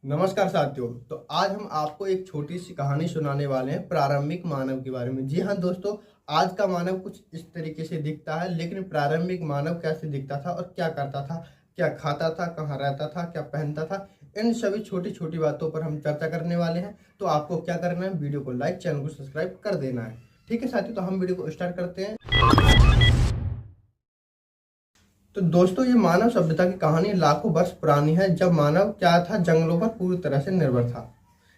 नमस्कार साथियों। तो आज हम आपको एक छोटी सी कहानी सुनाने वाले हैं प्रारंभिक मानव के बारे में। जी हाँ दोस्तों, आज का मानव कुछ इस तरीके से दिखता है, लेकिन प्रारंभिक मानव कैसे दिखता था और क्या करता था, क्या खाता था, कहाँ रहता था, क्या पहनता था, इन सभी छोटी छोटी बातों पर हम चर्चा करने वाले हैं। तो आपको क्या करना है, वीडियो को लाइक, चैनल को सब्सक्राइब कर देना है। ठीक है साथियों, तो हम वीडियो को स्टार्ट करते हैं। तो दोस्तों, ये मानव सभ्यता की कहानी लाखों वर्ष पुरानी है, जब मानव क्या था, जंगलों पर पूरी तरह से निर्भर था।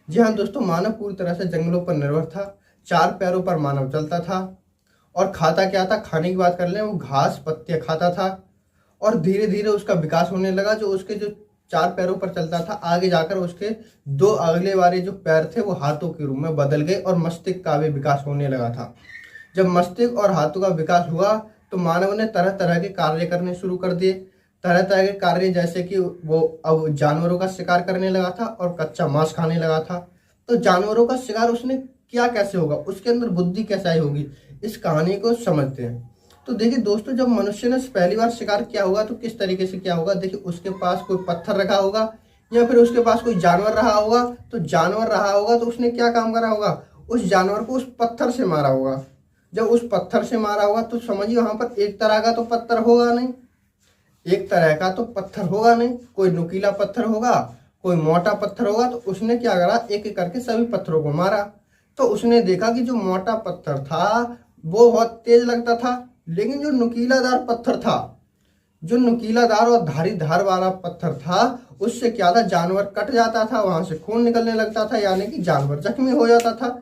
जी हाँ दोस्तों, मानव पूरी तरह से जंगलों पर निर्भर था। चार पैरों पर मानव चलता था और खाता क्या था, खाने की बात कर लें, वो घास पत्तियां खाता था। और धीरे धीरे उसका विकास होने लगा। जो उसके जो चार पैरों पर चलता था, आगे जाकर उसके दो अगले वाले जो पैर थे वो हाथों के रूप में बदल गए और मस्तिष्क का भी विकास होने लगा था। जब मस्तिष्क और हाथों का विकास हुआ तो मानव ने तरह तरह के कार्य करने शुरू कर दिए। तरह तरह के कार्य, जैसे कि वो अब जानवरों का शिकार करने लगा था और कच्चा मांस खाने लगा था। तो जानवरों का शिकार उसने किया कैसे होगा, उसके अंदर बुद्धि कैसे आई होगी, इस कहानी को समझते हैं। तो देखिए दोस्तों, जब मनुष्य ने पहली बार शिकार किया होगा तो किस तरीके से किया होगा। देखिए, उसके पास कोई पत्थर रखा होगा या फिर उसके पास कोई जानवर रहा होगा। तो जानवर रहा होगा तो उसने क्या काम करा होगा, उस जानवर को उस पत्थर से मारा होगा। जब उस पत्थर से मारा होगा तो समझिए वहां पर एक तरह का तो पत्थर होगा नहीं, एक तरह का तो पत्थर होगा नहीं, कोई नुकीला पत्थर होगा, कोई मोटा पत्थर होगा। तो उसने क्या करा, एक एक करके सभी पत्थरों को मारा। तो उसने देखा कि जो मोटा पत्थर था वो बहुत तेज लगता था, लेकिन जो नुकीलादार पत्थर था, जो नुकीलादार और धारी धार वाला पत्थर था, उससे क्या था, जानवर कट जाता था, वहां से खून निकलने लगता था, यानी कि जानवर जख्मी हो जाता था।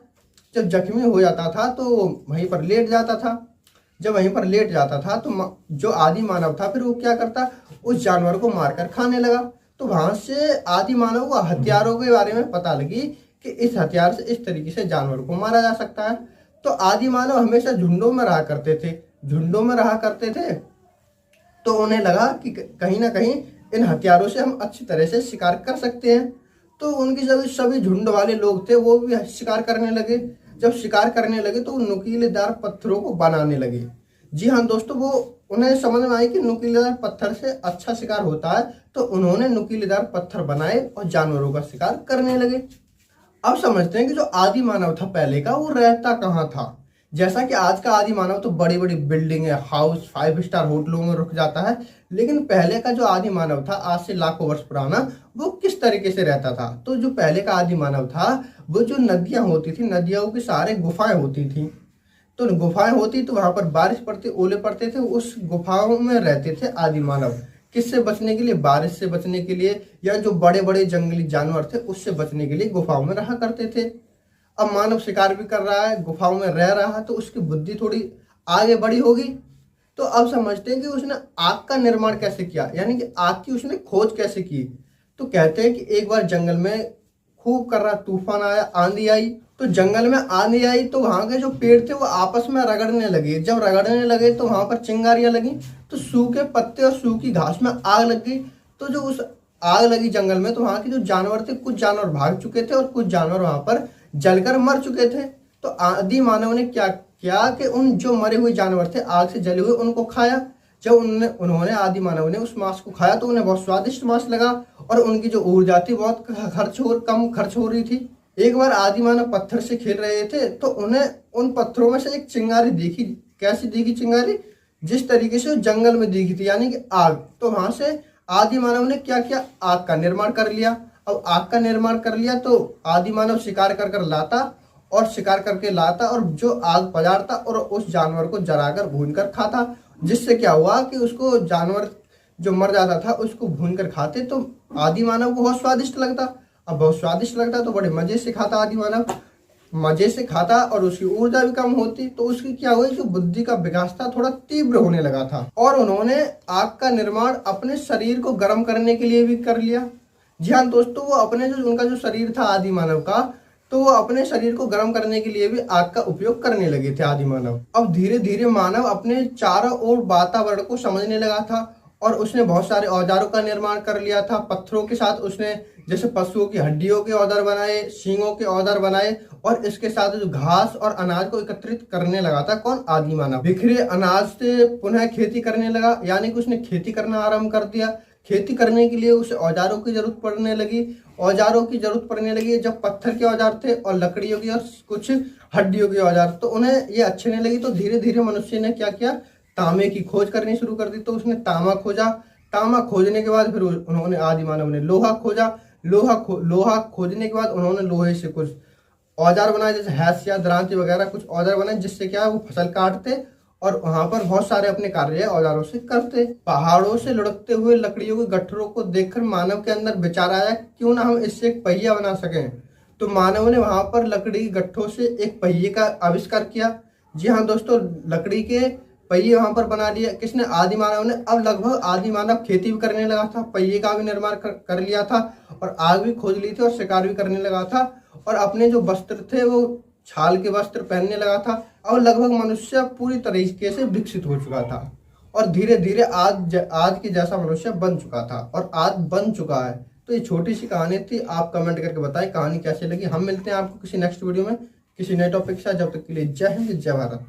जब जख्मी हो जाता था तो वहीं पर लेट जाता था। जब वहीं पर लेट जाता था तो जो आदि मानव था, फिर वो क्या करता, उस जानवर को मारकर खाने लगा। तो वहां से आदि मानव को हथियारों के बारे में पता लगी कि इस हथियार से इस तरीके से जानवर को मारा जा सकता है। तो आदि मानव हमेशा झुंडों में रहा करते थे, झुंडों में रहा करते थे। तो उन्हें लगा कि कहीं ना कहीं इन हथियारों से हम अच्छी तरह से शिकार कर सकते हैं। तो उनकी सभी सभी झुंड वाले लोग थे, वो भी शिकार करने लगे। जब शिकार करने लगे तो नुकीलेदार पत्थरों को बनाने लगे। जी हाँ दोस्तों, वो उन्हें समझ में आई कि नुकीलेदार पत्थर से अच्छा शिकार होता है। तो उन्होंने नुकीलेदार पत्थर बनाए और जानवरों का शिकार करने लगे। अब समझते हैं कि जो आदि मानव था पहले का, वो रहता कहाँ था। जैसा कि आज का आदि मानव तो बड़ी बड़ी बिल्डिंग है, हाउस, 5 स्टार होटलों में रुक जाता है, लेकिन पहले का जो आदि मानव था, आज से लाखों वर्ष पुराना, वो किस तरीके से रहता था। तो जो पहले का आदि मानव था, वो जो नदियां होती थी, नदियों के सहारे गुफाएं होती थी। तो गुफाएं होती तो वहां पर बारिश पड़ती, ओले पड़ते थे, उस गुफाओं में रहते थे आदि मानव। किससे बचने के लिए, बारिश से बचने के लिए, या जो बड़े बड़े जंगली जानवर थे उससे बचने के लिए गुफाओं में रहा करते थे। अब मानव शिकार भी कर रहा है, गुफाओं में रह रहा है, तो उसकी बुद्धि थोड़ी आगे बढ़ी होगी। तो अब समझते हैं कि उसने आग का निर्माण कैसे किया, यानी कि आग की उसने खोज कैसे की। तो कहते हैं कि एक बार जंगल में खूब कर रहा तूफान आया, आंधी आई। तो जंगल में आंधी आई तो वहां के जो पेड़ थे वो आपस में रगड़ने लगे। जब रगड़ने लगे तो वहां पर चिंगारियां लगी, तो सूखे पत्ते और सूखी घास में आग लग गई। तो जो उस आग लगी जंगल में, तो वहां के जो जानवर थे, कुछ जानवर भाग चुके थे और कुछ जानवर वहां पर जलकर मर चुके थे। तो आदि मानव ने क्या किया कि उन जो मरे हुए जानवर थे, आग से जले हुए, उनको खाया। जब उन्होंने आदि मानव ने उस मांस को खाया तो उन्हें बहुत स्वादिष्ट मांस लगा और उनकी जो ऊर्जा थी बहुत कम खर्च हो रही थी। एक बार आदि मानव पत्थर से खेल रहे थे तो उन्हें उन पत्थरों में से एक चिंगारी दिखी। कैसी दिखी चिंगारी, जिस तरीके से जंगल में दिखी थी, यानी कि आग। तो वहां से आदि मानव ने क्या किया, आग का निर्माण कर लिया। अब आग का निर्माण कर लिया तो आदि मानव शिकार कर कर लाता और शिकार करके लाता और जो आग पजारता और उस जानवर को जलाकर भून कर खाता। जिससे क्या हुआ कि उसको जानवर जो मर जाता था उसको भून कर खाते तो आदि मानव को बहुत स्वादिष्ट लगता। अब बहुत स्वादिष्ट लगता तो बड़े मजे से खाता आदि मानव, मजे से खाता और उसकी ऊर्जा भी कम होती। तो उसकी क्या हुई, जो बुद्धि का विकास था थोड़ा तीव्र होने लगा था और उन्होंने आग का निर्माण अपने शरीर को गर्म करने के लिए भी कर लिया। जी हाँ दोस्तों, वो अपने जो उनका जो शरीर था आदि मानव का, तो वो अपने शरीर को गर्म करने के लिए भी आग का उपयोग करने लगे थे आदि मानव। अब धीरे धीरे मानव अपने चारों ओर वातावरण को समझने लगा था और उसने बहुत सारे औजारों का निर्माण कर लिया था। पत्थरों के साथ उसने जैसे पशुओं की हड्डियों के औजार बनाए, सींगों के औजार बनाए और इसके साथ जो घास और अनाज को एकत्रित करने लगा था कौन, आदि मानव। बिखरे अनाज से पुनः खेती करने लगा, यानी कि उसने खेती करना आरंभ कर दिया। खेती करने के लिए उसे औजारों की जरूरत पड़ने लगी। औजारों की जरूरत पड़ने लगी जब पत्थर के औजार थे और लकड़ियों की और कुछ हड्डियों के औजार, तो उन्हें ये अच्छे नहीं लगी। तो धीरे धीरे मनुष्य ने क्या किया, तांबे की खोज करनी शुरू कर दी। तो उसने तांबा खोजा। तांबा खोजने के बाद फिर उन्होंने, आदि मानव ने लोहा खोजा। लोहा खोजने के बाद उन्होंने लोहे से कुछ औजार बनाए, जैसे हैसिया, दरांती वगैरह कुछ औजार बनाए, जिससे क्या है वो फसल काटते और वहां पर बहुत सारे अपने कार्य औजारों से करते। पहाड़ों से लुढ़कते हुए लकड़ियों के गट्ठरों को देखकर मानव के अंदर विचार आया, क्यों ना हम इससे एक पहिया बना सकें। तो मानव ने वहां पर लकड़ी के गट्ठों से एक पहिए का आविष्कार किया। जी हाँ दोस्तों, लकड़ी के पहिए वहां पर बना लिए। किसने? आदि मानव ने। अब लगभग आदि मानव खेती भी करने लगा था, पहिए का भी निर्माण कर लिया था और आग भी खोज ली थी और शिकार भी करने लगा था और अपने जो वस्त्र थे वो छाल के वस्त्र पहनने लगा था। अब लगभग मनुष्य पूरी तरीके से विकसित हो चुका था और धीरे धीरे आज के जैसा मनुष्य बन चुका था और आज बन चुका है। तो ये छोटी सी कहानी थी, आप कमेंट करके बताएं कहानी कैसी लगी। हम मिलते हैं आपको किसी नेक्स्ट वीडियो में किसी नए टॉपिक के साथ। जब तक के लिए जय हिंद, जय भारत।